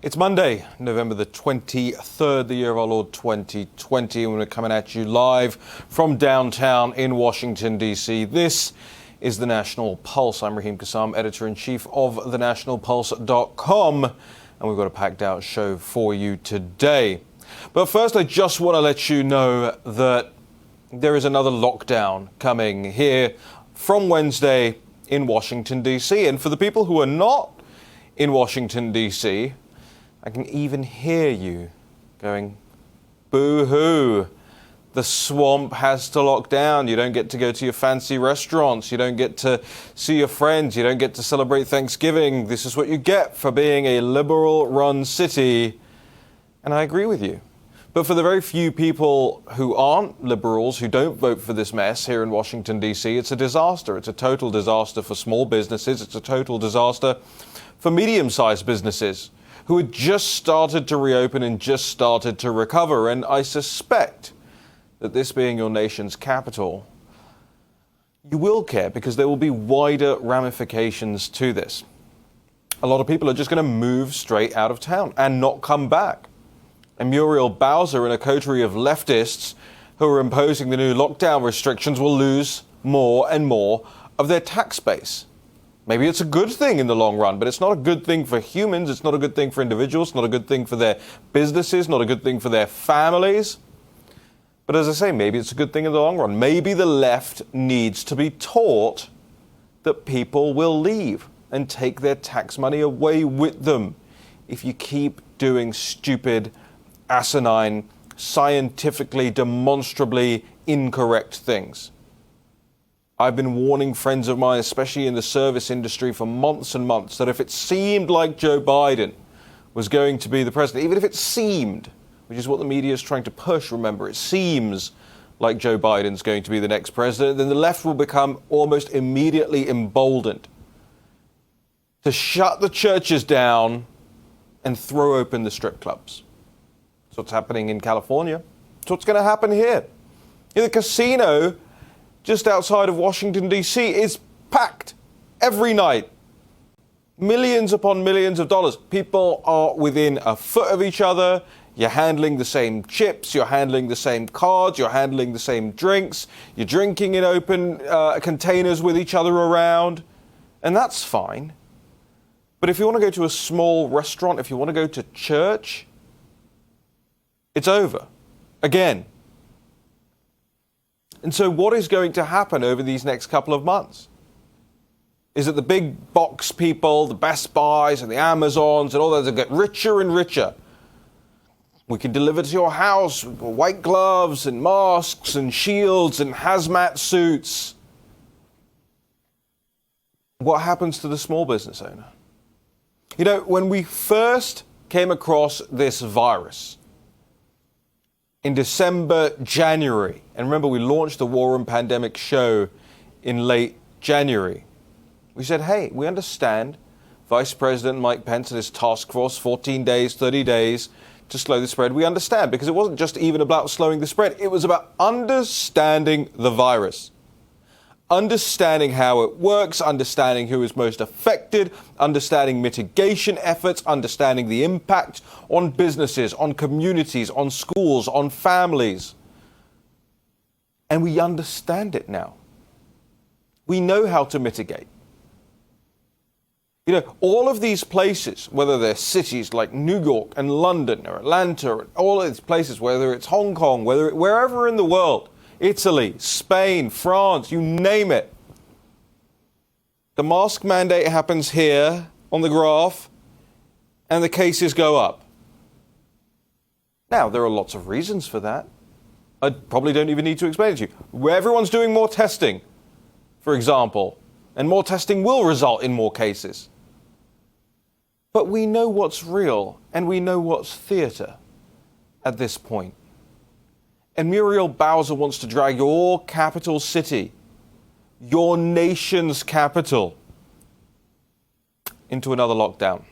It's Monday, November the 23rd, the year of our Lord 2020, and we're coming at you live from downtown in Washington, D.C. This is the National Pulse. I'm Raheem Kassam, editor-in-chief of thenationalpulse.com, and we've got a packed-out show for you today. But first, I just want to let you know that there is another lockdown coming here from Wednesday in Washington, D.C. And for the people who are not in Washington, D.C., I can even hear you going, boo-hoo. The swamp has to lock down. You don't get to go to your fancy restaurants. You don't get to see your friends. You don't get to celebrate Thanksgiving. This is what you get for being a liberal-run city. And I agree with you. But for the very few people who aren't liberals, who don't vote for this mess here in Washington, D.C., it's a disaster. It's a total disaster for small businesses. It's a total disaster for medium-sized businesses who had just started to reopen and just started to recover. And I suspect that this being your nation's capital, you will care because there will be wider ramifications to this. A lot of people are just going to move straight out of town and not come back. And Muriel Bowser and a coterie of leftists who are imposing the new lockdown restrictions will lose more and more of their tax base. Maybe it's a good thing in the long run, but it's not a good thing for humans. It's not a good thing for individuals. It's not a good thing for their businesses, not a good thing for their families. But as I say, maybe it's a good thing in the long run. Maybe the left needs to be taught that people will leave and take their tax money away with them if you keep doing stupid, asinine, scientifically, demonstrably incorrect things. I've been warning friends of mine, especially in the service industry, for months and months, that if it seemed like Joe Biden was going to be the president, even if it seemed, which is what the media is trying to push, remember, it seems like Joe Biden's going to be the next president, then the left will become almost immediately emboldened to shut the churches down and throw open the strip clubs. That's what's happening in California. That's what's going to happen here. The casino just outside of Washington, D.C. is packed every night. Millions upon millions of dollars. People are within a foot of each other. You're handling the same chips. You're handling the same cards. You're handling the same drinks. You're drinking in open containers with each other around. And that's fine. But if you want to go to a small restaurant, if you want to go to church, it's over. Again. And so what is going to happen over these next couple of months? Is that the big box people, the Best Buys and the Amazons and all those, will get richer and richer. We can deliver to your house with white gloves and masks and shields and hazmat suits. What happens to the small business owner? You know, when we first came across this virus, in December, January, and remember we launched the War Room Pandemic show in late January, we said, hey, we understand Vice President Mike Pence and his task force, 14 days, 30 days to slow the spread. We understand because it wasn't just even about slowing the spread. It was about understanding the virus, understanding how it works, understanding who is most affected, understanding mitigation efforts, understanding the impact on businesses, on communities, on schools, on families. And we understand it now. We know how to mitigate. You know, all of these places, whether they're cities like New York and London or Atlanta, or all of these places, whether it's Hong Kong, wherever in the world, Italy, Spain, France, you name it. The mask mandate happens here on the graph, and the cases go up. Now, there are lots of reasons for that. I probably don't even need to explain it to you. Where everyone's doing more testing, for example, and more testing will result in more cases. But we know what's real, and we know what's theatre at this point. And Muriel Bowser wants to drag your capital city, your nation's capital, into another lockdown.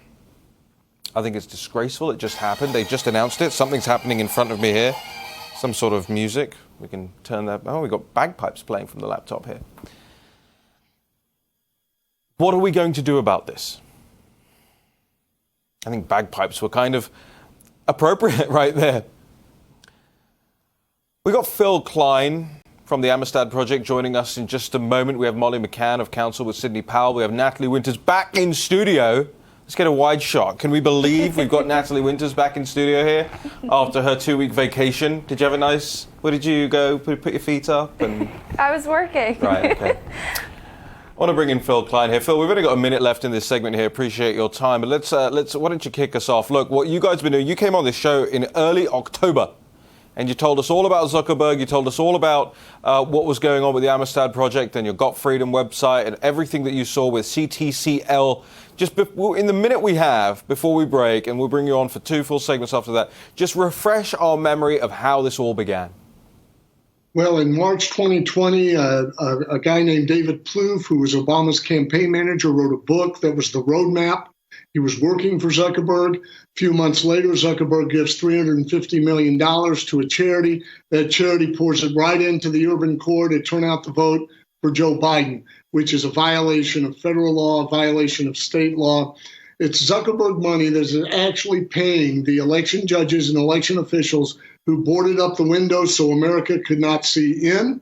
I think it's disgraceful. It just happened. They just announced it. Something's happening in front of me here. Some sort of music. We can turn that. Oh, we've got bagpipes playing from the laptop here. What are we going to do about this? I think bagpipes were kind of appropriate right there. We got Phil Klein from the Amistad Project joining us in just a moment. We have Molly McCann of Counsel with Sidney Powell. We have Natalie Winters back in studio. Let's get a wide shot. Can we believe we've got Natalie Winters back in studio here after her 2-week vacation? Did you have a nice, where did you go? Put your feet up? And I was working. Right, okay. I want to bring in Phil Klein here. Phil, we've only got a minute left in this segment here. Appreciate your time. But let's why don't you kick us off? Look, what you guys have been doing, you came on this show in early October. And you told us all about Zuckerberg. You told us all about what was going on with the Amistad Project and your Got Freedom website and everything that you saw with CTCL. Just in the minute we have before we break, and we'll bring you on for 2 full segments after that, just refresh our memory of how this all began. Well, in March 2020, a guy named David Plouffe, who was Obama's campaign manager, wrote a book that was the roadmap. He was working for Zuckerberg. A few months later, Zuckerberg gives $350 million to a charity. That charity pours it right into the urban core to turn out the vote for Joe Biden, which is a violation of federal law, a violation of state law. It's Zuckerberg money that is actually paying the election judges and election officials who boarded up the windows so America could not see in.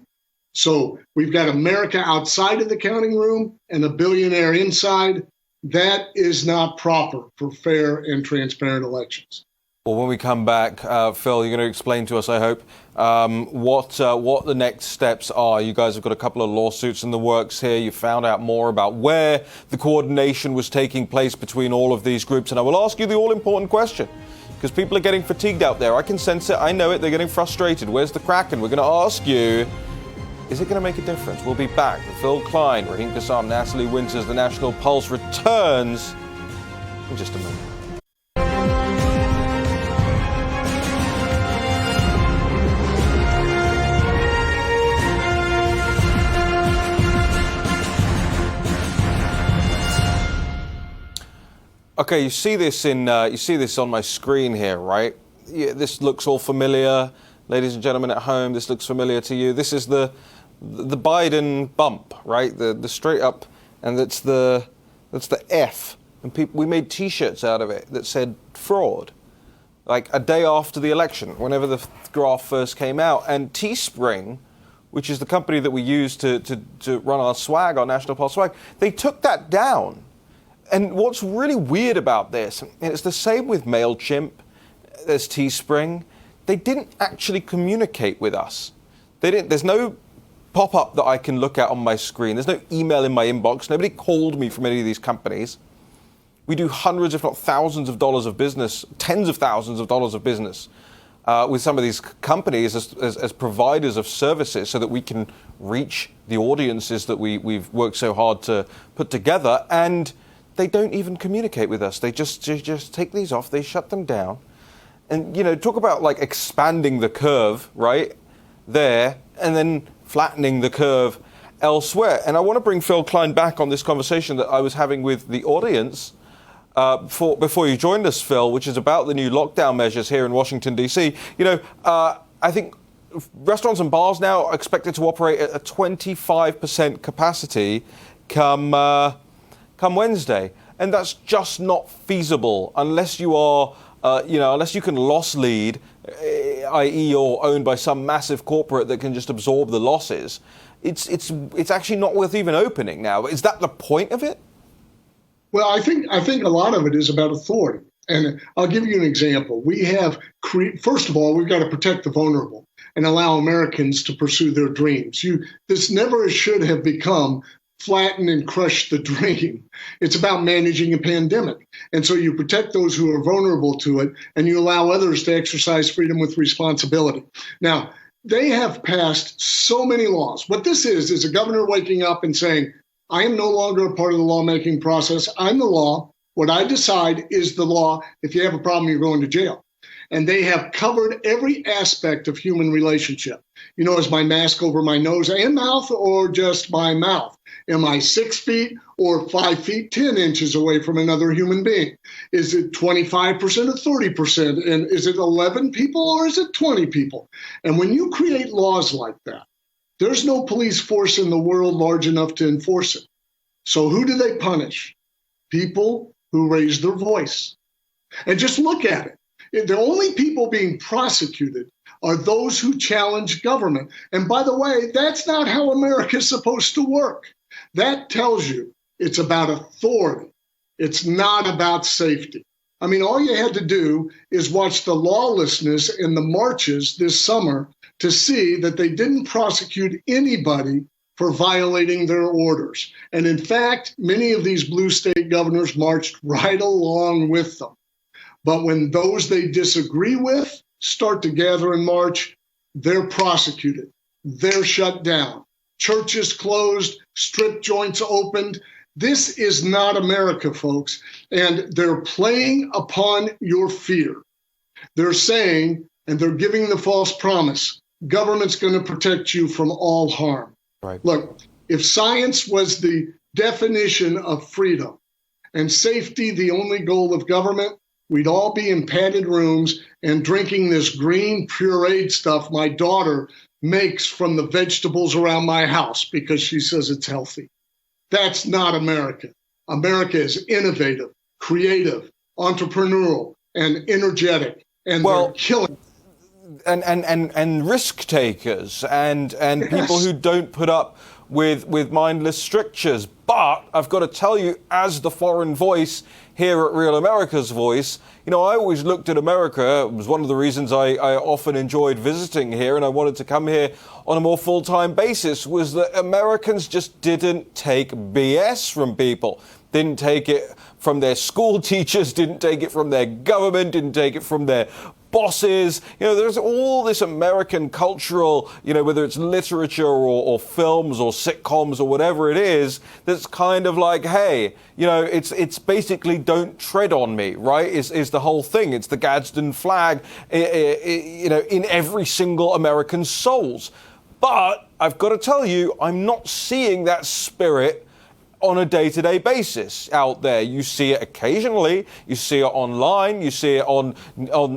So we've got America outside of the counting room and a billionaire inside. That is not proper for fair and transparent elections. Well, when we come back, Phil, you're going to explain to us, I hope, what the next steps are. You guys have got a couple of lawsuits in the works here. You found out more about where the coordination was taking place between all of these groups. And I will ask you the all-important question, because people are getting fatigued out there. I can sense it. I know it. They're getting frustrated. Where's the Kraken? We're going to ask you, is it going to make a difference? We'll be back with Phil Klein, Raheem Kassam, Natalie Winters. The National Pulse returns in just a moment. Okay, you see this on my screen here, right? Yeah, this looks all familiar, ladies and gentlemen at home. This looks familiar to you. This is the Biden bump, right? The straight up, and that's the F. And we made T-shirts out of it that said fraud, like a day after the election, whenever the graph first came out. And Teespring, which is the company that we use to run our swag, our National Pulse swag, they took that down. And what's really weird about this, and it's the same with MailChimp, there's Teespring, they didn't actually communicate with us. There's no pop-up that I can look at on my screen. There's no email in my inbox. Nobody called me from any of these companies. We do hundreds, if not thousands of dollars of business, tens of thousands of dollars of business with some of these companies as providers of services so that we can reach the audiences that we've worked so hard to put together. And they don't even communicate with us. They just take these off. They shut them down. And, talk about like expanding the curve right there and then flattening the curve elsewhere. And I want to bring Phil Klein back on this conversation that I was having with the audience before you joined us, Phil, which is about the new lockdown measures here in Washington, D.C. I think restaurants and bars now are expected to operate at a 25% capacity come Wednesday. And that's just not feasible unless you are, unless you can loss lead, i.e. you're owned by some massive corporate that can just absorb the losses. It's actually not worth even opening now. Is that the point of it? Well, I think a lot of it is about authority. And I'll give you an example. We have, first of all, we've got to protect the vulnerable and allow Americans to pursue their dreams. This never should have become flatten and crush the dream. It's about managing a pandemic. And so you protect those who are vulnerable to it, and you allow others to exercise freedom with responsibility. Now, they have passed so many laws. What this is a governor waking up and saying, I am no longer a part of the lawmaking process. I'm the law. What I decide is the law. If you have a problem, you're going to jail. And they have covered every aspect of human relationship. Is my mask over my nose and mouth or just my mouth? Am I 6 feet or 5 feet, 10 inches away from another human being? Is it 25% or 30%? And is it 11 people or is it 20 people? And when you create laws like that, there's no police force in the world large enough to enforce it. So who do they punish? People who raise their voice. And just look at it. The only people being prosecuted are those who challenge government. And by the way, that's not how America is supposed to work. That tells you it's about authority. It's not about safety. I mean, all you had to do is watch the lawlessness in the marches this summer to see that they didn't prosecute anybody for violating their orders. And in fact, many of these blue state governors marched right along with them. But when those they disagree with start to gather and march, they're prosecuted. They're shut down. Churches closed, strip joints opened. This is not America, folks. And they're playing upon your fear. They're saying, and they're giving the false promise, government's going to protect you from all harm. Right. Look, if science was the definition of freedom and safety the only goal of government, we'd all be in padded rooms and drinking this green pureed stuff my daughter makes from the vegetables around my house because she says it's healthy. That's not America. America is innovative, creative, entrepreneurial, and energetic, and they're killing. And risk takers and people who don't put up with mindless strictures. But I've got to tell you, as the foreign voice here at Real America's Voice, you know, I always looked at America. It was one of the reasons I often enjoyed visiting here, and I wanted to come here on a more full-time basis, was that Americans just didn't take BS from people. Didn't take it from their school teachers, didn't take it from their government, didn't take it from their bosses. You know, there's all this American cultural, you know, whether it's literature or films or sitcoms or whatever it is, that's kind of like, hey, you know, it's basically don't tread on me, right? Is the whole thing. It's the Gadsden flag, you know, in every single American's souls. But I've got to tell you, I'm not seeing that spirit on a day-to-day basis out there. You see it occasionally, you see it online, you see it on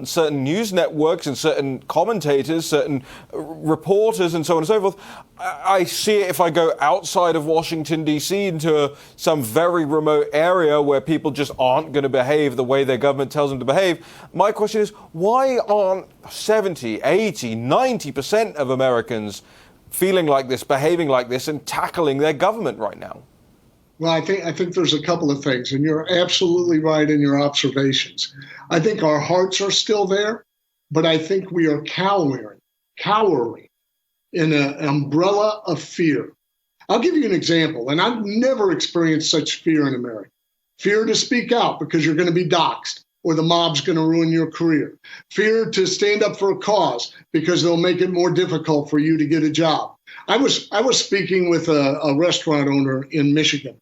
certain news networks and certain commentators, certain reporters and so on and so forth. I see it if I go outside of Washington, D.C. into some very remote area where people just aren't going to behave the way their government tells them to behave. My question is, why aren't 70, 80, 90% of Americans feeling like this, behaving like this, and tackling their government right now? Well, I think there's a couple of things, and you're absolutely right in your observations. I think our hearts are still there, but I think we are cowering in an umbrella of fear. I'll give you an example, and I've never experienced such fear in America. Fear to speak out because you're going to be doxxed or the mob's going to ruin your career. Fear to stand up for a cause because they'll make it more difficult for you to get a job. I was speaking with a restaurant owner in Michigan.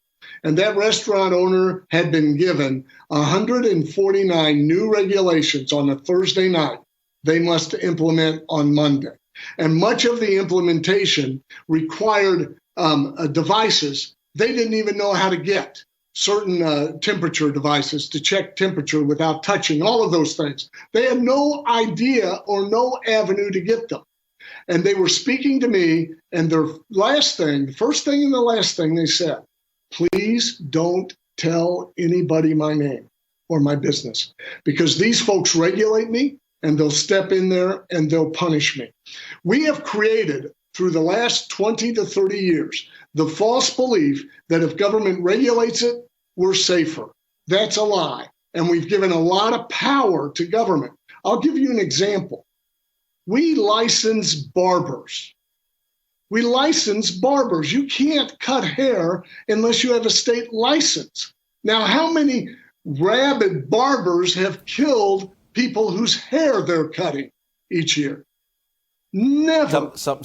And that restaurant owner had been given 149 new regulations on a Thursday night they must implement on Monday. And much of the implementation required devices they didn't even know how to get, certain temperature devices to check temperature without touching, all of those things. They had no idea or no avenue to get them. And they were speaking to me, and their the first thing and the last thing they said, please don't tell anybody my name or my business, because these folks regulate me and they'll step in there and they'll punish me. We have created, through the last 20 to 30 years, the false belief that if government regulates it, we're safer. That's a lie. And we've given a lot of power to government. I'll give you an example. We license barbers. You can't cut hair unless you have a state license. Now, how many rabid barbers have killed people whose hair they're cutting each year? Never. Some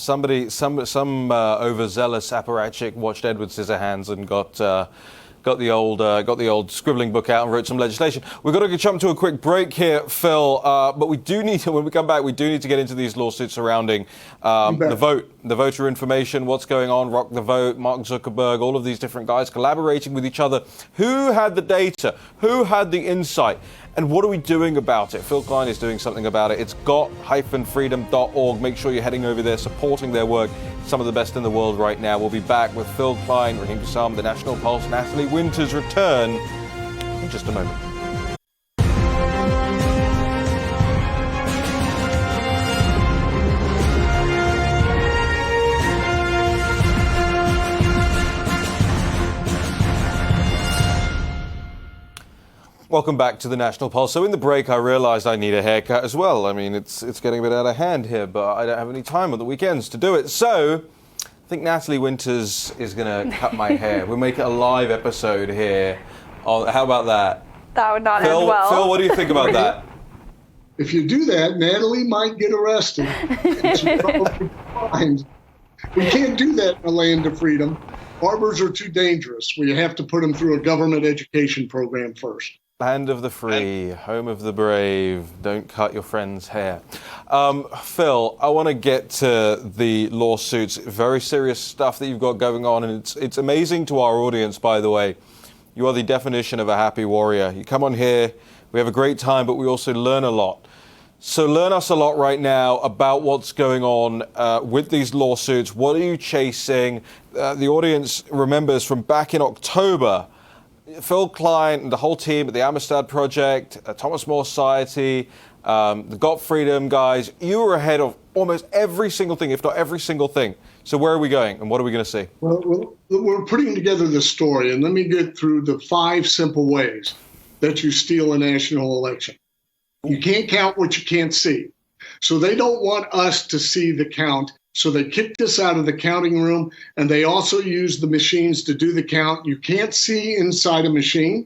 overzealous apparatchik watched Edward Scissorhands and got the old scribbling book out and wrote some legislation. We've got to jump to a quick break here, Phil. But we do need to, when we come back, we do need to get into these lawsuits surrounding the vote, the voter information, what's going on, Rock the Vote, Mark Zuckerberg, all of these different guys collaborating with each other. Who had the data? Who had the insight? And what are we doing about it? Phil Klein is doing something about it. It's got-freedom.org. Make sure you're heading over there, supporting their work. Some of the best in the world right now. We'll be back with Phil Klein, Raheem Kassam, the National Pulse, Natalie Winters return in just a moment. Welcome back to the National Pulse. So in the break, I realized I need a haircut as well. I mean, it's getting a bit out of hand here, but I don't have any time on the weekends to do it. So I think Natalie Winters is going to cut my hair. We'll make it a live episode here. How about that? That would not end well. Phil, what do you think about that? If you do that, Natalie might get arrested. And she's probably fined. We can't do that in the land of freedom. Barbers are too dangerous. We have to put them through a government education program first. Land of the free, home of the brave, don't cut your friend's hair. Phil, I want to get to the lawsuits, very serious stuff that you've got going on, and it's amazing to our audience, by the way. You are the definition of a happy warrior. You come on here, we have a great time, but we also learn a lot. So learn us a lot right now about what's going on with these lawsuits. What are you chasing? The audience remembers from back in October, Phil Klein and the whole team at the Amistad Project, Thomas More Society, the Got Freedom guys, you were ahead of almost every single thing, if not every single thing. So where are we going and what are we going to see? Well, we're putting together this story, and let me get through the 5 simple ways that you steal a national election. You can't count what you can't see. So they don't want us to see the count. So they kicked us out of the counting room, and they also use the machines to do the count. You can't see inside a machine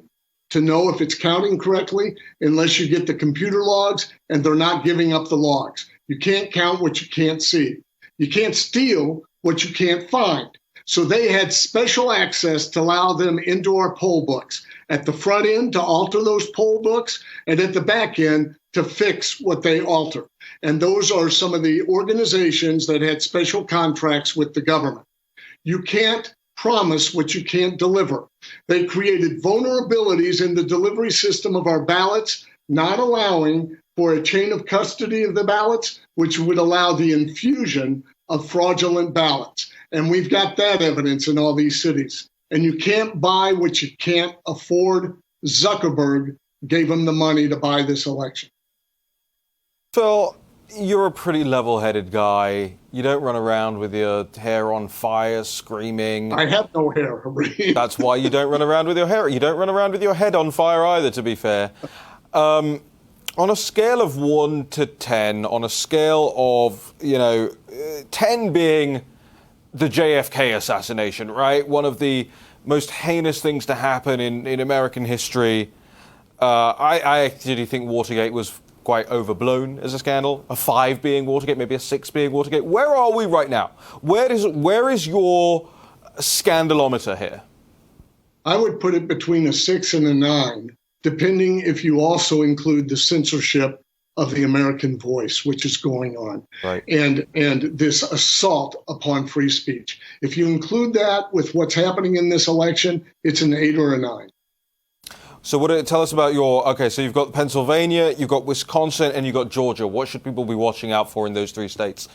to know if it's counting correctly unless you get the computer logs, and they're not giving up the logs. You can't count what you can't see. You can't steal what you can't find. So they had special access to allow them into our poll books. At the front end to alter those poll books, and at the back end to fix what they alter. And those are some of the organizations that had special contracts with the government. You can't promise what you can't deliver. They created vulnerabilities in the delivery system of our ballots, not allowing for a chain of custody of the ballots, which would allow the infusion of fraudulent ballots. And we've got that evidence in all these cities. And you can't buy what you can't afford. Zuckerberg gave them the money to buy this election. Phil, you're a pretty level-headed guy. You don't run around with your hair on fire, screaming. I have no hair. That's why you don't run around with your hair. You don't run around with your head on fire either, to be fair. On a scale of 1 to 10, on a scale of, 10 being the JFK assassination, right? One of the most heinous things to happen in American history. I actually think Watergate was quite overblown as a scandal. A 5 being Watergate, maybe a 6 being Watergate. Where are we right now? Where is your scandalometer here? I would put it between a 6 and a 9, depending if you also include the censorship of the American voice, which is going on, right, and this assault upon free speech. If you include that with what's happening in this election, it's an 8 or a 9. So tell us about so you've got Pennsylvania, you've got Wisconsin, and you've got Georgia. What should people be watching out for in those 3 states?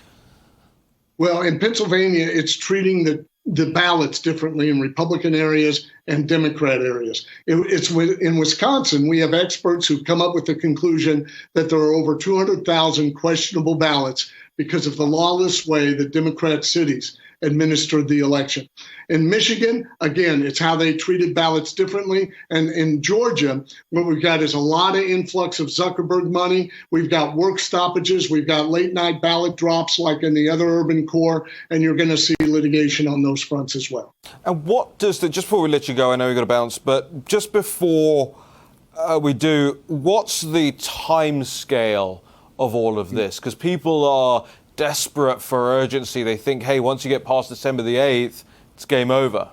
Well, in Pennsylvania, it's treating the ballots differently in Republican areas and Democrat areas. In Wisconsin, we have experts who've come up with the conclusion that there are over 200,000 questionable ballots because of the lawless way that Democrat cities administered the election. In Michigan, again, it's how they treated ballots differently. And in Georgia, what we've got is a lot of influx of Zuckerberg money. We've got work stoppages. We've got late night ballot drops like in the other urban core. And you're going to see litigation on those fronts as well. And what does just before we let you go, I know you've got to bounce, but just before we do, what's the time scale of all of this? Because people are desperate for urgency. They think, hey, once you get past December the 8th, it's game over.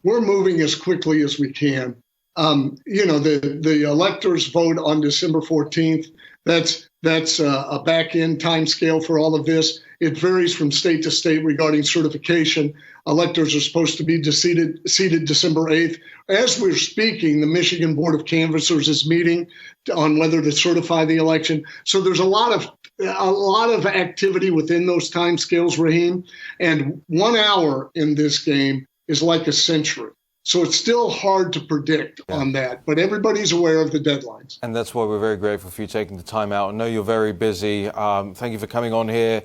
We're moving as quickly as we can. The electors vote on December 14th. That's a back-end time scale for all of this. It varies from state to state regarding certification. Electors are supposed to be seated December 8th. As we're speaking, the Michigan Board of Canvassers is meeting on whether to certify the election. So there's a lot of activity within those time scales, Raheem. And 1 hour in this game is like a century. So it's still hard to predict on that, but everybody's aware of the deadlines. And that's why we're very grateful for you taking the time out. I know you're very busy. Thank you for coming on here,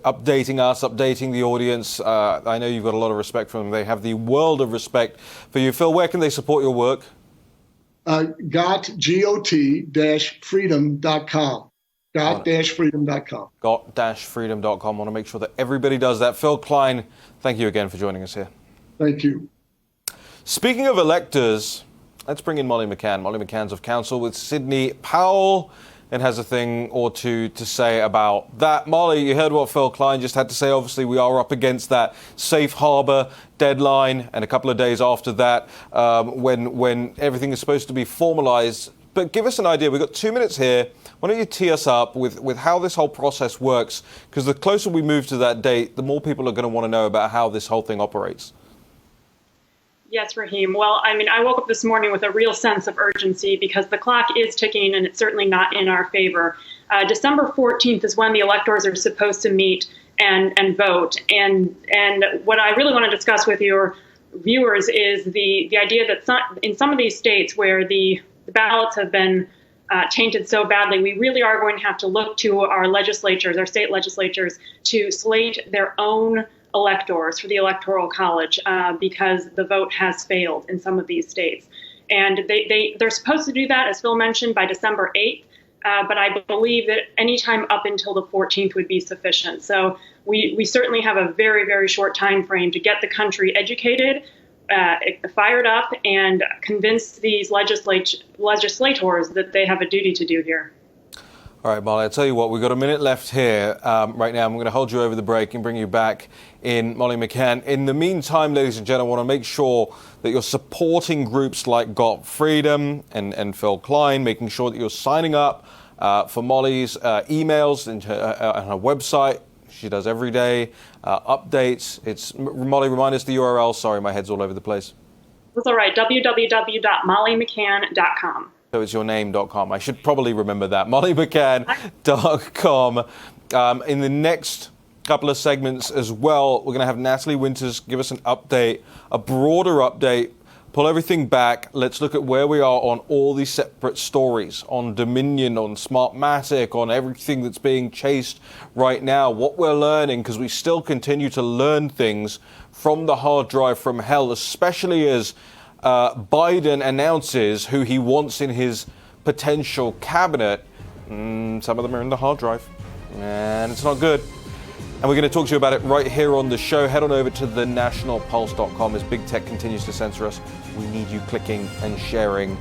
updating us, updating the audience. I know you've got a lot of respect for them. They have the world of respect for you. Phil, where can they support your work? got-freedom.com. Got-freedom.com. Got-freedom.com. I want to make sure that everybody does that. Phil Klein, thank you again for joining us here. Thank you. Speaking of electors, let's bring in Molly McCann. Molly McCann's of counsel with Sidney Powell and has a thing or two to say about that. Molly, you heard what Phil Klein just had to say. Obviously, we are up against that safe harbor deadline and a couple of days after that when everything is supposed to be formalized. But give us an idea. We've got 2 minutes here. Why don't you tee us up with how this whole process works? Because the closer we move to that date, the more people are going to want to know about how this whole thing operates. Yes, Raheem. Well, I mean, I woke up this morning with a real sense of urgency because the clock is ticking and it's certainly not in our favor. December 14th is when the electors are supposed to meet and vote. And what I really want to discuss with your viewers is the idea that in some of these states where the ballots have been tainted so badly, we really are going to have to look to our legislatures, our state legislatures, to slate their own electors for the Electoral College because the vote has failed in some of these states. And they're supposed to do that, as Phil mentioned, by December 8th. But I believe that any time up until the 14th would be sufficient. So we certainly have a very, very short time frame to get the country educated, fired up, and convince these legislators that they have a duty to do here. All right, Molly, I'll tell you what, we've got a minute left here right now. I'm going to hold you over the break and bring you back in, Molly McCann. In the meantime, ladies and gentlemen, I want to make sure that you're supporting groups like Got Freedom and Phil Klein, making sure that you're signing up for Molly's emails and her website. She does every day updates. It's Molly, remind us the URL. Sorry, my head's all over the place. That's all right, www.mollymccann.com. So it's yourname.com. I should probably remember that. mollymccann.com. In the next couple of segments as well, we're going to have Natalie Winters give us an update, a broader update, pull everything back. Let's look at where we are on all these separate stories, on Dominion, on Smartmatic, on everything that's being chased right now, what we're learning, because we still continue to learn things from the hard drive from hell, especially as Biden announces who he wants in his potential cabinet. Some of them are in the hard drive, and it's not good. And we're going to talk to you about it right here on the show. Head on over to thenationalpulse.com as big tech continues to censor us. We need you clicking and sharing.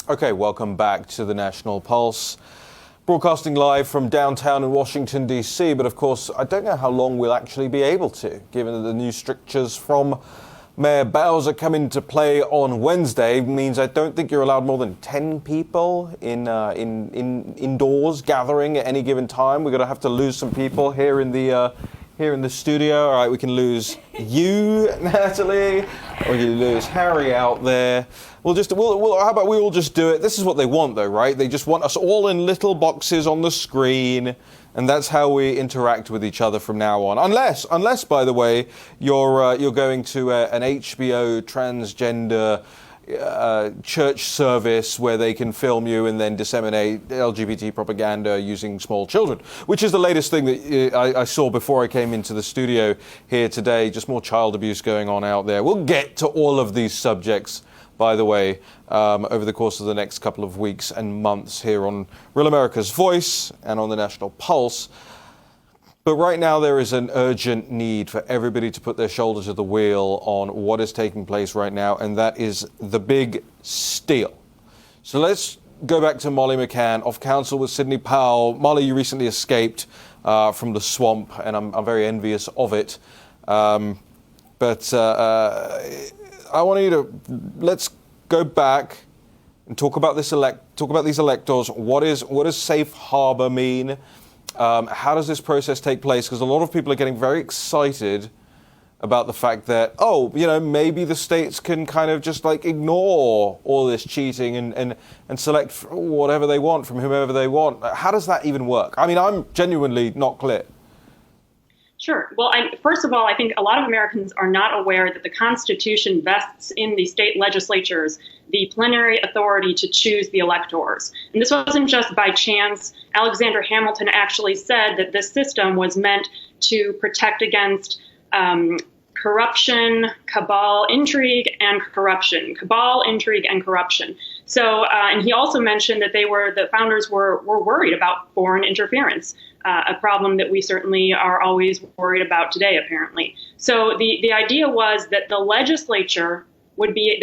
Okay, welcome back to the National Pulse. Broadcasting live from downtown in Washington, D.C., but of course, I don't know how long we'll actually be able to, given that the new strictures from Mayor Bowser come into play on Wednesday. Means I don't think you're allowed more than 10 people in indoors gathering at any given time. We're going to have to lose some people here in the studio. All right, we can lose you, Natalie. We can lose Harry out there. How about we all just do it? This is what they want, though, right? They just want us all in little boxes on the screen, and that's how we interact with each other from now on. Unless, by the way, you're going to an HBO transgender church service where they can film you and then disseminate LGBT propaganda using small children, which is the latest thing that I saw before I came into the studio here today. Just more child abuse going on out there. We'll get to all of these subjects, by the way, over the course of the next couple of weeks and months here on Real America's Voice and on the National Pulse. But right now there is an urgent need for everybody to put their shoulder to the wheel on what is taking place right now, and that is the big steal. So let's go back to Molly McCann, of counsel with Sidney Powell. Molly, you recently escaped from the swamp, and I'm very envious of it. But I want you to let's go back and talk about these electors. What does safe harbor mean? How does this process take place? Because a lot of people are getting very excited about the fact that, maybe the states can kind of just like ignore all this cheating and select whatever they want from whomever they want. How does that even work? I mean, I'm genuinely not clear. Sure. Well, first of all, I think a lot of Americans are not aware that the Constitution vests in the state legislatures the plenary authority to choose the electors. And this wasn't just by chance. Alexander Hamilton actually said that this system was meant to protect against corruption, cabal, intrigue, and corruption. Cabal, intrigue, and corruption. So, and he also mentioned that the founders were worried about foreign interference. A problem that we certainly are always worried about today, apparently. So the idea was that the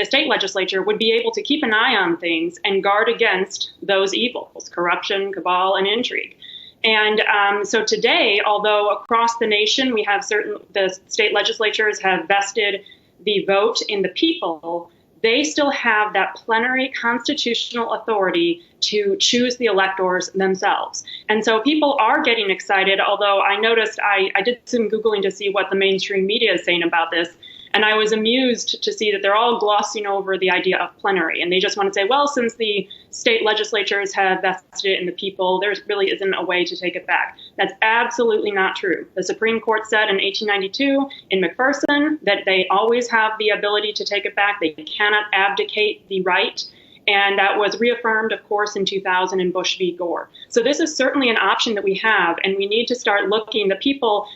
state legislature would be able to keep an eye on things and guard against those evils, corruption, cabal, and intrigue. And so today, although across the nation the state legislatures have vested the vote in the people, they still have that plenary constitutional authority to choose the electors themselves. And so people are getting excited, although I noticed I did some Googling to see what the mainstream media is saying about this. And I was amused to see that they're all glossing over the idea of plenary. And they just want to say, well, since the state legislatures have vested it in the people, there really isn't a way to take it back. That's absolutely not true. The Supreme Court said in 1892 in McPherson that they always have the ability to take it back. They cannot abdicate the right. And that was reaffirmed, of course, in 2000 in Bush v. Gore. So this is certainly an option that we have, and we need to start looking. People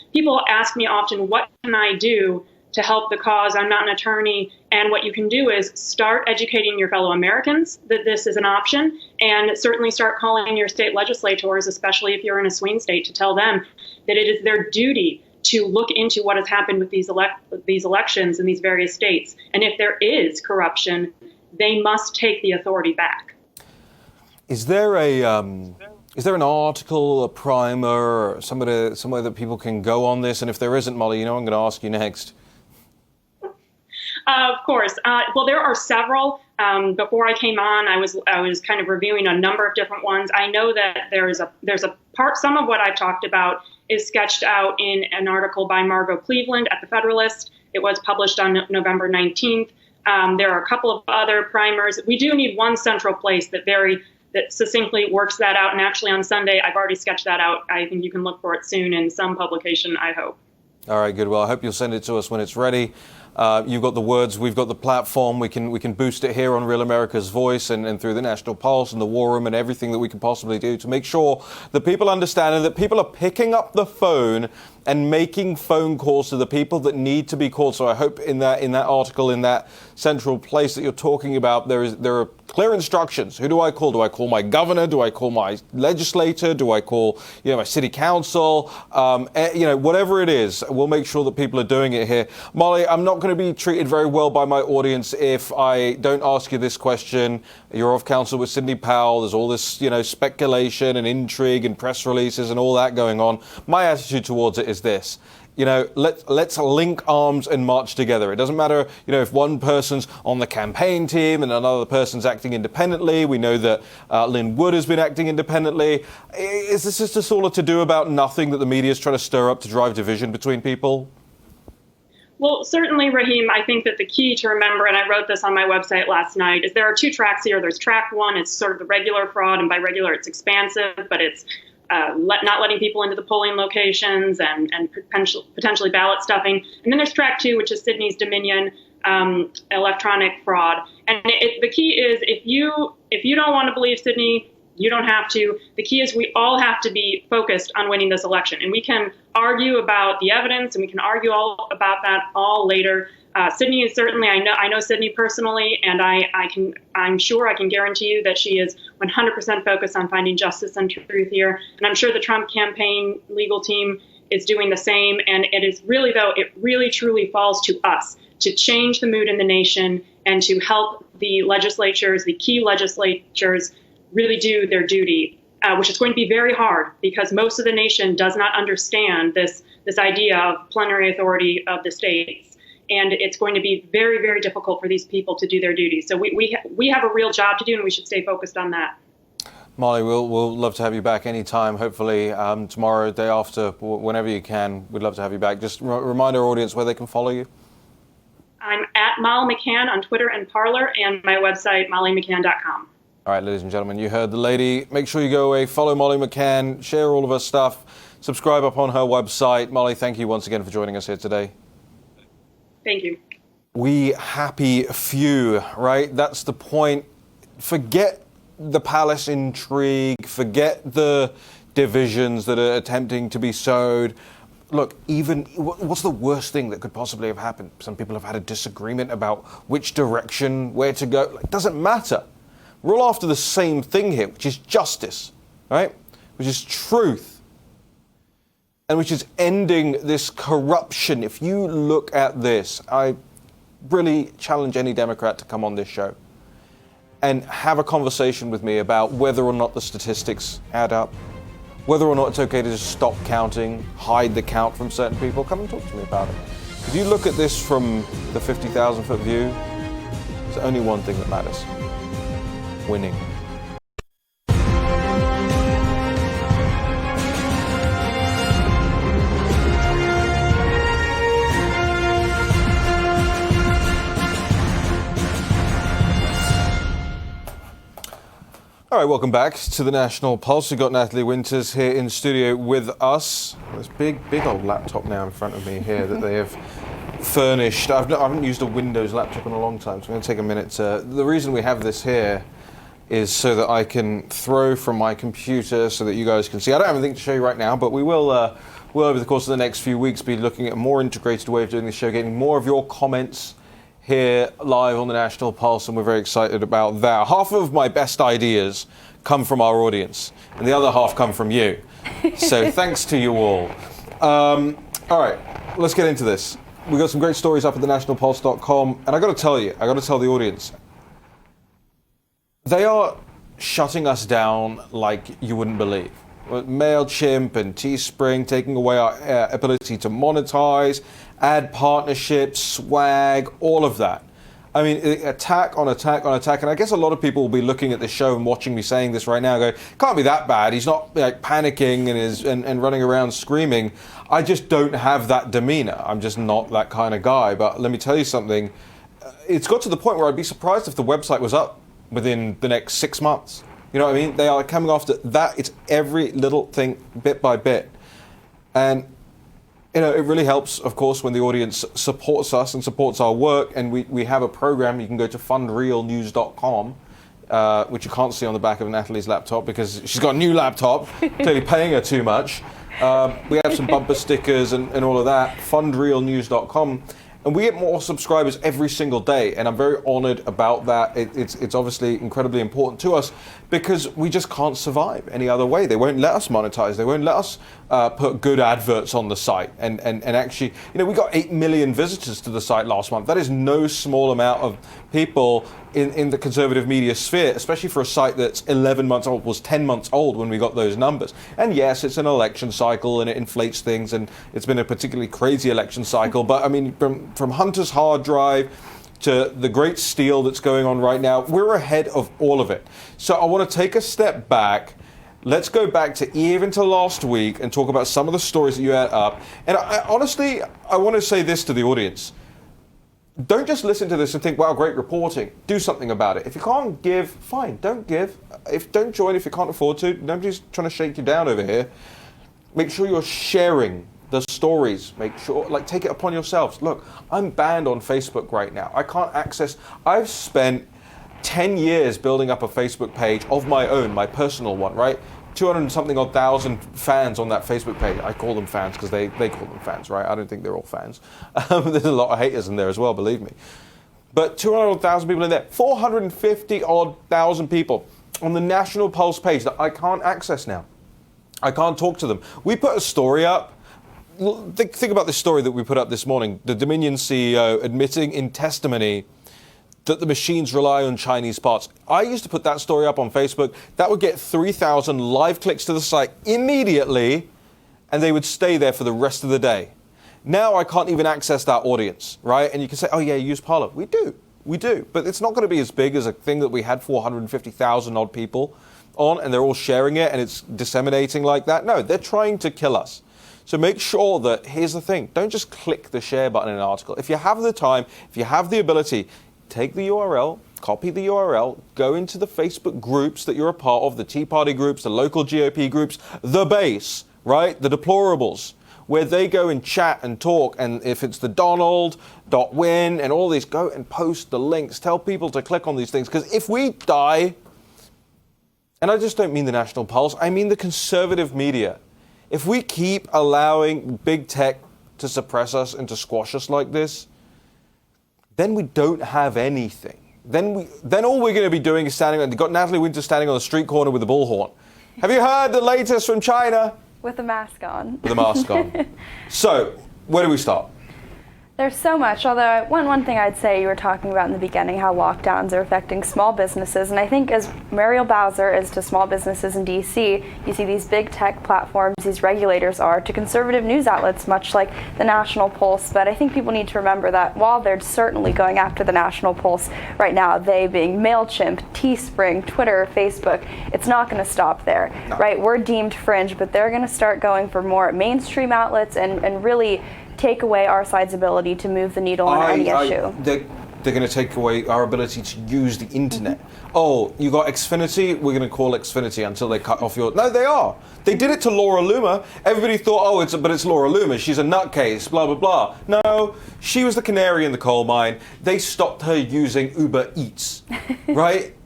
ask me often, what can I do to help the cause? I'm not an attorney. And what you can do is start educating your fellow Americans that this is an option, and certainly start calling your state legislators, especially if you're in a swing state, to tell them that it is their duty to look into what has happened with these elections in these various states. And if there is corruption, they must take the authority back. Is there an article, a primer, somewhere that people can go on this? And if there isn't, Molly, I'm going to ask you next. Of course. Well, there are several. Before I came on, I was kind of reviewing a number of different ones. I know that there's a part. Some of what I've talked about is sketched out in an article by Margot Cleveland at the Federalist. It was published on November 19th. There are a couple of other primers. We do need one central place that succinctly works that out. And actually, on Sunday, I've already sketched that out. I think you can look for it soon in some publication, I hope. All right, good. Well, I hope you'll send it to us when it's ready. You've got the words, we've got the platform. We can boost it here on Real America's Voice and through the National Pulse and the War Room and everything that we can possibly do to make sure that people understand and that people are picking up the phone and making phone calls to the people that need to be called. So I hope in that article, in that central place that you're talking about, there are clear instructions. Who do I call? Do I call my governor? Do I call my legislator? Do I call my city council? Whatever it is, we'll make sure that people are doing it here. Molly, I'm not going to be treated very well by my audience if I don't ask you this question. You're off council with Sidney Powell. There's all this speculation and intrigue and press releases and all that going on. My attitude towards it is this. Let's link arms and march together. It doesn't matter, if one person's on the campaign team and another person's acting independently. We know that Lynn Wood has been acting independently. Is this just all a to-do about nothing that the media is trying to stir up to drive division between people? Well, certainly, Raheem, I think that the key to remember, and I wrote this on my website last night, is there are two tracks here. There's track one, it's sort of the regular fraud, and by regular, it's expansive, but it's not letting people into the polling locations and potentially ballot stuffing. And then there's track two, which is Sydney's Dominion electronic fraud. And the key is if you don't want to believe Sydney, you don't have to. The key is we all have to be focused on winning this election. And we can argue about the evidence and we can argue all about that all later. Sydney is certainly, I know Sydney personally, and I'm sure I can guarantee you that she is 100% focused on finding justice and truth here. And I'm sure the Trump campaign legal team is doing the same. And it really truly falls to us to change the mood in the nation and to help the legislatures, the key legislatures, really do their duty, which is going to be very hard because most of the nation does not understand this idea of plenary authority of the states. And it's going to be very, very difficult for these people to do their duty. So we have a real job to do, and we should stay focused on that. Molly, we'll love to have you back anytime, hopefully tomorrow, day after, whenever you can. We'd love to have you back. Just remind our audience where they can follow you. I'm at Molly McCann on Twitter and Parler, and my website, mollymccann.com. All right, ladies and gentlemen, you heard the lady. Make sure you go away, follow Molly McCann, share all of her stuff, subscribe up on her website. Molly, thank you once again for joining us here today. Thank you. We happy few, right? That's the point. Forget the palace intrigue, forget the divisions that are attempting to be sowed. Look, even what's the worst thing that could possibly have happened? Some people have had a disagreement about which direction, where to go. It doesn't matter. We're all after the same thing here, which is justice, right? Which is truth, and which is ending this corruption. If you look at this, I really challenge any Democrat to come on this show and have a conversation with me about whether or not the statistics add up, whether or not it's okay to just stop counting, hide the count from certain people. Come and talk to me about it. If you look at this from the 50,000-foot view, there's only one thing that matters: winning. All right, welcome back to the National Pulse. We've got Natalie Winters here in studio with us. This big old laptop now in front of me here that they have furnished. I haven't used a Windows laptop in a long time, so I'm going to take a minute to... The reason we have this here is so that I can throw from my computer so that you guys can see. I don't have anything to show you right now, but we will over the course of the next few weeks be looking at a more integrated way of doing the show, getting more of your comments here live on the National Pulse, and we're very excited about that. Half of my best ideas come from our audience, and the other half come from you. So thanks to you all. All right, let's get into this. We've got some great stories up at thenationalpulse.com, and I got to tell the audience, they are shutting us down like you wouldn't believe. MailChimp and Teespring taking away our ability to monetize, add partnerships, swag, all of that. I mean, attack on attack on attack. And I guess a lot of people will be looking at this show and watching me saying this right now and go, can't be that bad. He's not like panicking and running around screaming. I just don't have that demeanor. I'm just not that kind of guy. But let me tell you something. It's got to the point where I'd be surprised if the website was up within the next 6 months. You know what I mean? They are coming after that. It's every little thing, bit by bit. And, you know, it really helps, of course, when the audience supports us and supports our work. And we have a program. You can go to fundrealnews.com, which you can't see on the back of Natalie's laptop because she's got a new laptop, clearly paying her too much. We have some bumper stickers and all of that. Fundrealnews.com. And we get more subscribers every single day, and I'm very honored about that. It's obviously incredibly important to us because we just can't survive any other way. They won't let us monetize. They won't let us put good adverts on the site. And actually, you know, we got 8 million visitors to the site last month. That is no small amount of people in the conservative media sphere, especially for a site that's 11 months old, was 10 months old when we got those numbers. And yes, it's an election cycle and it inflates things, and it's been a particularly crazy election cycle. But I mean, from Hunter's hard drive to the great steal that's going on right now, we're ahead of all of it. So I want to take a step back. Let's go back to even to last week and talk about some of the stories that you had up. And honestly, I want to say this to the audience. Don't just listen to this and think, wow, great reporting. Do something about it. If you can't give, fine, don't give. Don't join if you can't afford to. Nobody's trying to shake you down over here. Make sure you're sharing the stories. Make sure, take it upon yourselves. Look, I'm banned on Facebook right now. I can't access. I've spent 10 years building up a Facebook page of my own, my personal one, right? 200 and something odd thousand fans on that Facebook page. I call them fans because they call them fans, right? I don't think they're all fans. There's a lot of haters in there as well, believe me. But 200,000 people in there, 450 odd thousand people on the National Pulse page that I can't access now. I can't talk to them. We put a story up. Think about this story that we put up this morning. The Dominion CEO admitting in testimony that the machines rely on Chinese parts. I used to put that story up on Facebook. That would get 3,000 live clicks to the site immediately, and they would stay there for the rest of the day. Now I can't even access that audience, right? And you can say, oh yeah, use Parler. We do. But it's not going to be as big as a thing that we had 450,000 odd people on, and they're all sharing it, and it's disseminating like that. No, they're trying to kill us. So make sure that, here's the thing, don't just click the share button in an article. If you have the time, if you have the ability, take the URL, copy the URL, go into the Facebook groups that you're a part of, the Tea Party groups, the local GOP groups, the base, right? The deplorables, where they go and chat and talk. And if it's the Donald.win and all these, go and post the links. Tell people to click on these things. Because if we die, and I just don't mean the National Pulse, I mean the conservative media. If we keep allowing big tech to suppress us and to squash us like this, then we don't have anything. Then all we're going to be doing is standing. They've got Natalie Winter standing on the street corner with a bullhorn. Have you heard the latest from China? With a mask on. With a mask on. So, where do we start? There's so much, although one thing I'd say, you were talking about in the beginning how lockdowns are affecting small businesses, and I think as Muriel Bowser is to small businesses in D.C., you see these big tech platforms, these regulators are to conservative news outlets, much like the National Pulse. But I think people need to remember that while they're certainly going after the National Pulse right now, they being MailChimp, Teespring, Twitter, Facebook, it's not going to stop there, no. Right? We're deemed fringe, but they're going to start going for more mainstream outlets and really take away our side's ability to move the needle on any issue. They're going to take away our ability to use the internet. Oh, you got Xfinity? We're going to call Xfinity until they cut off your... No, they are. They did it to Laura Loomer. Everybody thought, but it's Laura Loomer. She's a nutcase, blah, blah, blah. No, she was the canary in the coal mine. They stopped her using Uber Eats, right?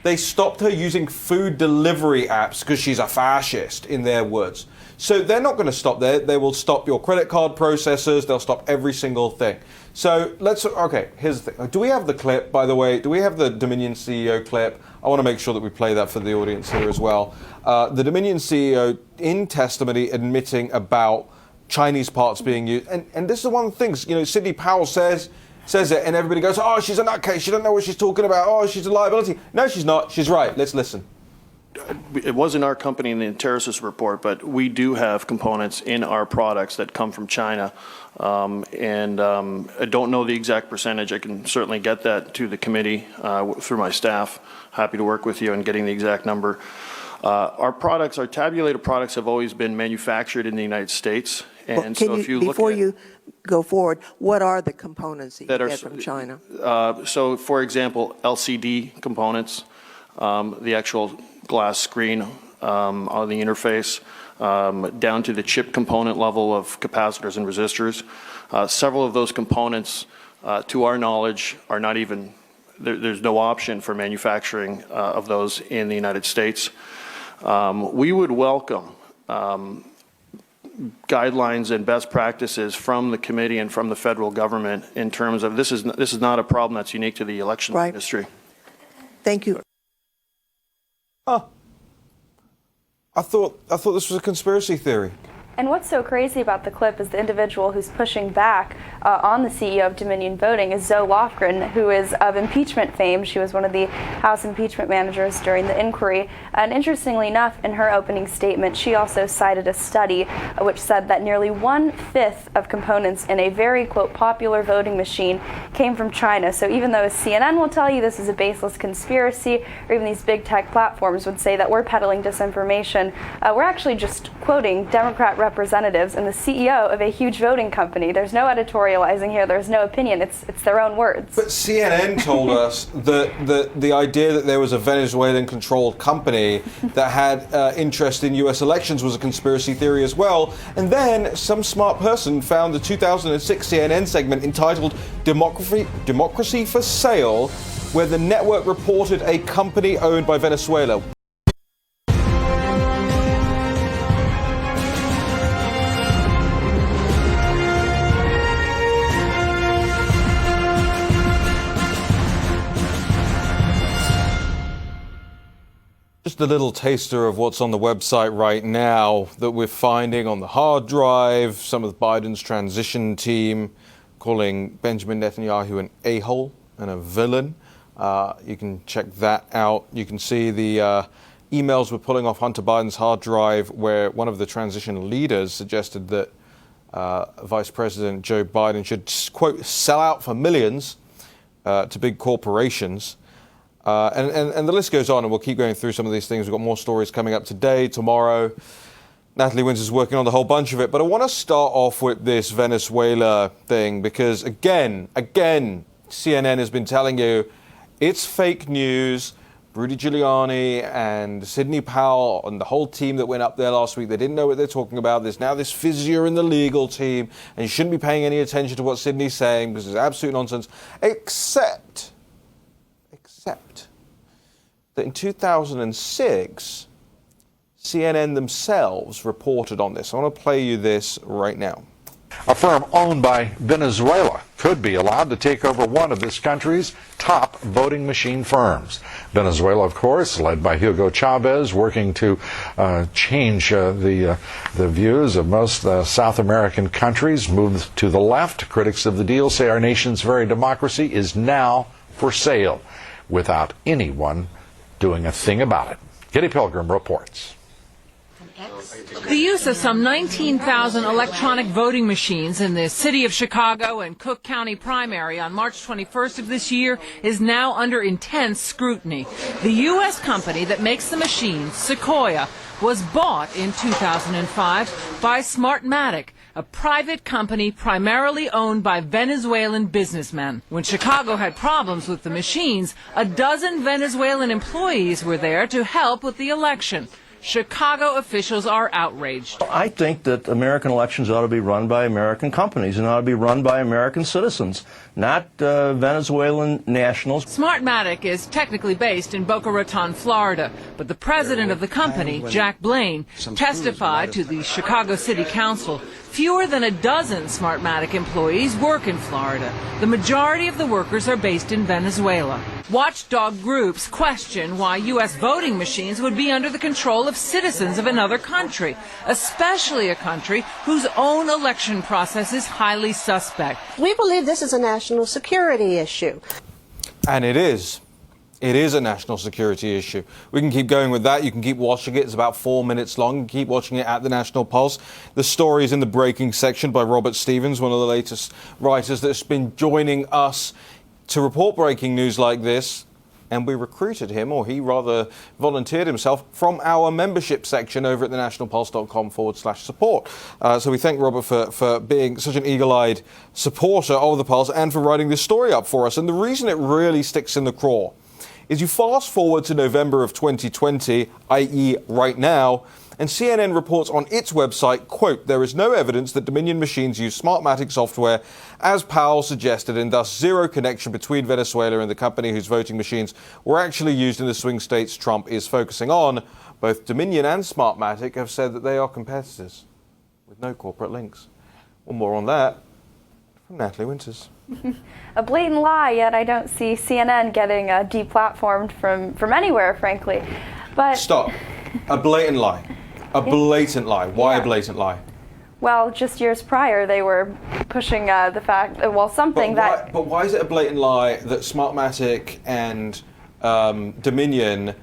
They stopped her using food delivery apps because she's a fascist, in their words. So they're not going to stop there. They will stop your credit card processors. They'll stop every single thing. So here's the thing. Do we have the clip, by the way? Do we have the Dominion CEO clip? I want to make sure that we play that for the audience here as well. The Dominion CEO in testimony admitting about Chinese parts being used. And this is one of the things, Sidney Powell says it, and everybody goes, oh, she's a nutcase. She doesn't know what she's talking about. Oh, she's a liability. No, she's not. She's right. Let's listen. It wasn't our company in the Terrasis report, but we do have components in our products that come from China. I don't know the exact percentage. I can certainly get that to the committee through my staff. Happy to work with you on getting the exact number. Our tabulated products have always been manufactured in the United States. And so if you before you go forward, what are the components that you get from China? So, for example, LCD components, the actual glass screen on the interface, down to the chip component level of capacitors and resistors. Several of those components, to our knowledge, are not even, there's no option for manufacturing of those in the United States. We would welcome guidelines and best practices from the committee and from the federal government in terms of this is not a problem that's unique to the election industry. Thank you. I thought this was a conspiracy theory. And what's so crazy about the clip is the individual who's pushing back on the CEO of Dominion Voting is Zoe Lofgren, who is of impeachment fame. She was one of the House impeachment managers during the inquiry. And interestingly enough, in her opening statement, she also cited a study which said that nearly 1/5 of components in a very, quote, popular voting machine came from China. So even though CNN will tell you this is a baseless conspiracy, or even these big tech platforms would say that we're peddling disinformation, we're actually just quoting Democrat representatives and the CEO of a huge voting company. There's no editorializing here. There's no opinion. It's their own words. But CNN told us that the idea that there was a Venezuelan-controlled company that had interest in U.S. elections was a conspiracy theory as well. And then some smart person found the 2006 CNN segment entitled Democracy for Sale, where the network reported a company owned by Venezuela. Just a little taster of what's on the website right now that we're finding on the hard drive. Some of Biden's transition team calling Benjamin Netanyahu an a-hole and a villain. You can check that out. You can see the emails we're pulling off Hunter Biden's hard drive where one of the transition leaders suggested that Vice President Joe Biden should, quote, sell out for millions to big corporations. And the list goes on, and we'll keep going through some of these things. We've got more stories coming up today, tomorrow. Natalie Winter's working on a whole bunch of it. But I want to start off with this Venezuela thing because, again, CNN has been telling you It's fake news. Rudy Giuliani and Sidney Powell and the whole team that went up there last week, they didn't know what they're talking about. There's now this fissure in the legal team, and you shouldn't be paying any attention to what Sidney's saying because it's absolute nonsense, except that in 2006, CNN themselves reported on this. I want to play you this right now. A firm owned by Venezuela could be allowed to take over one of this country's top voting machine firms. Venezuela, of course, led by Hugo Chavez, working to change the views of most South American countries, move to the left. Critics of the deal say our nation's very democracy is now for sale without anyone doing a thing about it. Kitty Pilgrim reports. The use of some 19,000 electronic voting machines in the city of Chicago and Cook County primary on March 21st of this year is now under intense scrutiny. The U.S. company that makes the machines, Sequoia, was bought in 2005 by Smartmatic, a private company primarily owned by Venezuelan businessmen. When Chicago had problems with the machines, a dozen Venezuelan employees were there to help with the election. Chicago officials are outraged. I think that American elections ought to be run by American companies and ought to be run by American citizens, not Venezuelan nationals. Smartmatic is technically based in Boca Raton, Florida, but the president of the company, Jack Blaine, testified to the Chicago City Council. Fewer than a dozen Smartmatic employees work in Florida. The majority of the workers are based in Venezuela. Watchdog groups question why U.S. voting machines would be under the control of citizens of another country, especially a country whose own election process is highly suspect. We believe this is a national security issue. And it is. It is a national security issue. We can keep going with that. You can keep watching it. It's about 4 minutes long. You can keep watching it at the National Pulse. The story is in the breaking section by Robert Stevens, one of the latest writers that's been joining us to report breaking news like this. And we recruited him, or he rather volunteered himself, from our membership section over at thenationalpulse.com/support. So we thank Robert for being such an eagle-eyed supporter of the Pulse and for writing this story up for us. And the reason it really sticks in the craw is you fast forward to November of 2020, i.e. right now, and CNN reports on its website, quote, there is no evidence that Dominion machines use Smartmatic software, as Powell suggested, and thus zero connection between Venezuela and the company whose voting machines were actually used in the swing states Trump is focusing on. Both Dominion and Smartmatic have said that they are competitors with no corporate links. Well, more on that from Natalie Winters. A blatant lie, yet I don't see CNN getting deplatformed from anywhere, frankly. But stop. A blatant lie. A blatant lie. Why a blatant lie? Well, just years prior, they were pushing the fact, But why is it a blatant lie that Smartmatic and Dominion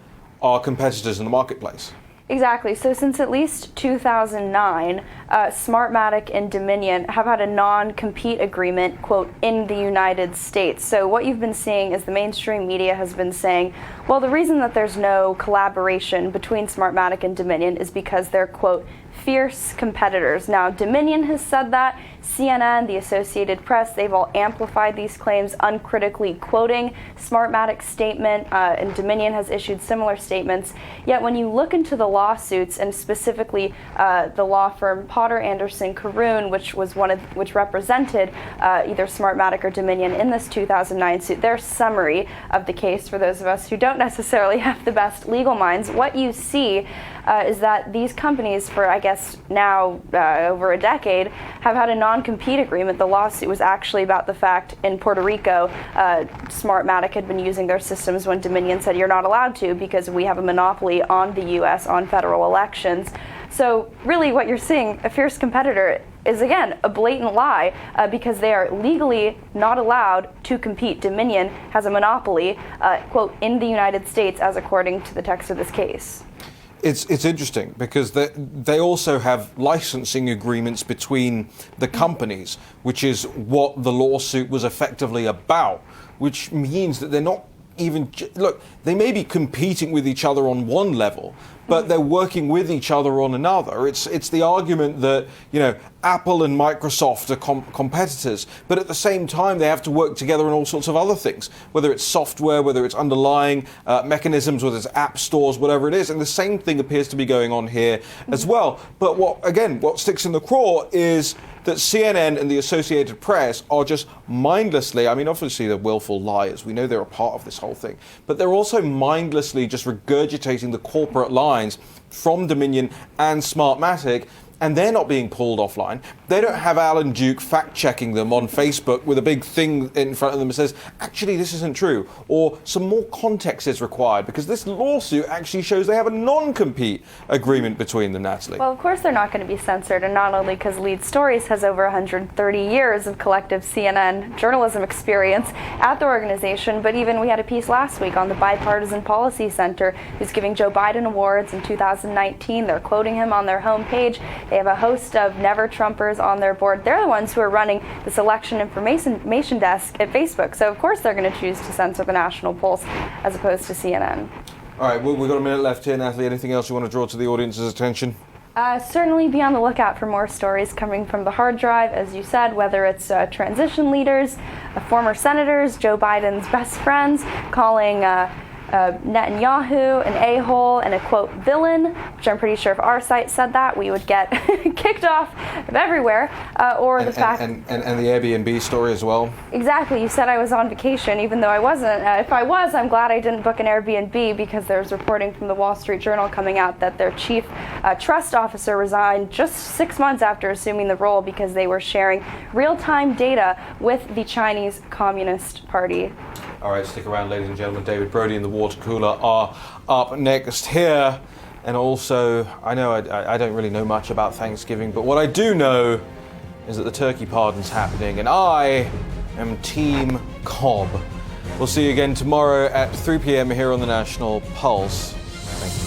are competitors in the marketplace? Exactly. So since at least 2009, Smartmatic and Dominion have had a non-compete agreement, quote, in the United States. So what you've been seeing is the mainstream media has been saying, well, the reason that there's no collaboration between Smartmatic and Dominion is because they're, quote, fierce competitors. Now, Dominion has said that. CNN, the Associated Press, they've all amplified these claims, uncritically quoting Smartmatic's statement, and Dominion has issued similar statements. Yet when you look into the lawsuits, and specifically the law firm Potter Anderson Caroon, which represented either Smartmatic or Dominion in this 2009 suit, their summary of the case for those of us who don't necessarily have the best legal minds, what you see is that these companies, for I guess now over a decade, have had a non-compete agreement. The lawsuit was actually about the fact in Puerto Rico, Smartmatic had been using their systems when Dominion said you're not allowed to because we have a monopoly on the U.S. on federal elections. So really what you're seeing, a fierce competitor, is again a blatant lie because they are legally not allowed to compete. Dominion has a monopoly, quote, in the United States, as according to the text of this case. It's interesting because they also have licensing agreements between the companies, which is what the lawsuit was effectively about, which means that they're not even, look, they may be competing with each other on one level, but they're working with each other on another. It's the argument that, Apple and Microsoft are competitors, but at the same time they have to work together on all sorts of other things, whether it's software, whether it's underlying mechanisms, whether it's app stores, whatever it is. And the same thing appears to be going on here as well. But what sticks in the craw is that CNN and the Associated Press are just mindlessly, obviously they're willful liars, we know they're a part of this whole thing, but they're also mindlessly just regurgitating the corporate lines from Dominion and Smartmatic, and they're not being pulled offline. They don't have Alan Duke fact-checking them on Facebook with a big thing in front of them that says, actually, this isn't true, or some more context is required, because this lawsuit actually shows they have a non-compete agreement between them, Natalie. Well, of course they're not going to be censored, and not only because Lead Stories has over 130 years of collective CNN journalism experience at the organization, but even we had a piece last week on the Bipartisan Policy Center, who's giving Joe Biden awards in 2019. They're quoting him on their homepage. They have a host of never-Trumpers on their board. They're the ones who are running this election information desk at Facebook. So, of course, they're going to choose to censor the National Pulse as opposed to CNN. All right, we've got a minute left here, Natalie. Anything else you want to draw to the audience's attention? Certainly be on the lookout for more stories coming from the hard drive, as you said, whether it's transition leaders, former senators, Joe Biden's best friends, calling Netanyahu an a-hole and a, quote, villain, which I'm pretty sure if our site said that, we would get kicked off of everywhere, or the fact... And the Airbnb story as well. Exactly. You said I was on vacation, even though I wasn't. If I was, I'm glad I didn't book an Airbnb, because there's reporting from the Wall Street Journal coming out that their chief trust officer resigned just 6 months after assuming the role because they were sharing real-time data with the Chinese Communist Party. All right, stick around, ladies and gentlemen. David Brody and the Water Cooler are up next here. And also, I know I don't really know much about Thanksgiving, but what I do know is that the turkey pardon's happening, and I am Team Cobb. We'll see you again tomorrow at 3 p.m. here on the National Pulse. Thank you.